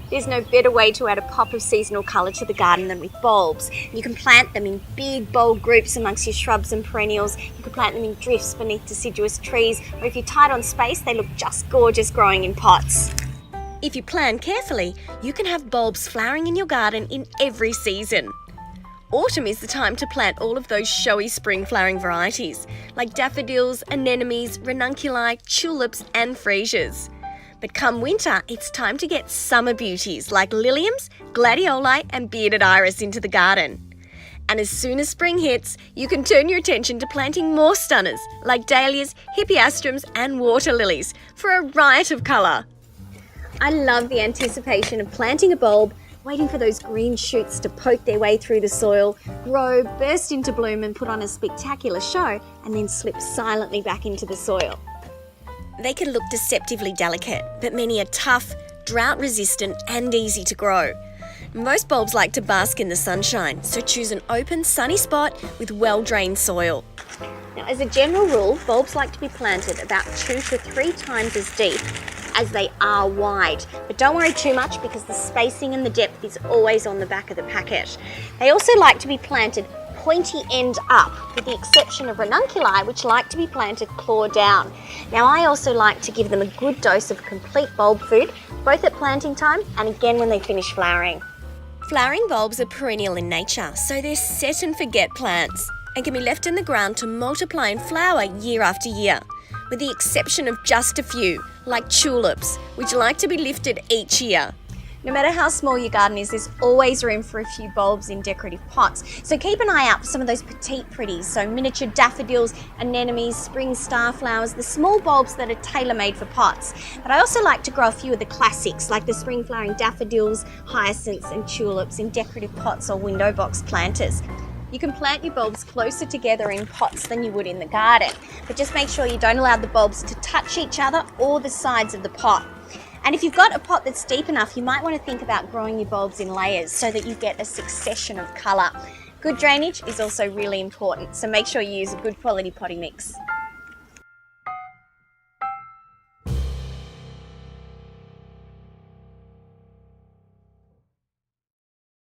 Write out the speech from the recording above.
There's no better way to add a pop of seasonal colour to the garden than with bulbs. You can plant them in big, bold groups amongst your shrubs and perennials. You can plant them in drifts beneath deciduous trees, or if you're tight on space, they look just gorgeous growing in pots. If you plan carefully, you can have bulbs flowering in your garden in every season. Autumn is the time to plant all of those showy spring flowering varieties, like daffodils, anemones, ranunculi, tulips and freesias. But come winter, it's time to get summer beauties like Liliums, Gladioli and Bearded Iris into the garden. And as soon as spring hits, you can turn your attention to planting more stunners like Dahlias, Hippeastrums and Water Lilies for a riot of colour. I love the anticipation of planting a bulb, waiting for those green shoots to poke their way through the soil, grow, burst into bloom and put on a spectacular show, and then slip silently back into the soil. They can look deceptively delicate, but many are tough, drought-resistant and easy to grow. Most bulbs like to bask in the sunshine, so choose an open, sunny spot with well-drained soil. Now, as a general rule, bulbs like to be planted about 2 to 3 times as deep as they are wide. But don't worry too much because the spacing and the depth is always on the back of the packet. They also like to be planted pointy end up, with the exception of ranunculi, which like to be planted claw down. Now, I also like to give them a good dose of complete bulb food, both at planting time and again when they finish flowering. Flowering bulbs are perennial in nature, so they're set and forget plants and can be left in the ground to multiply and flower year after year, with the exception of just a few, like tulips, which like to be lifted each year. No matter how small your garden is, there's always room for a few bulbs in decorative pots. So keep an eye out for some of those petite pretties, so miniature daffodils, anemones, spring starflowers, the small bulbs that are tailor-made for pots. But I also like to grow a few of the classics, like the spring flowering daffodils, hyacinths and tulips in decorative pots or window box planters. You can plant your bulbs closer together in pots than you would in the garden, but just make sure you don't allow the bulbs to touch each other or the sides of the pot. And if you've got a pot that's deep enough, you might want to think about growing your bulbs in layers so that you get a succession of colour. Good drainage is also really important, so make sure you use a good quality potting mix.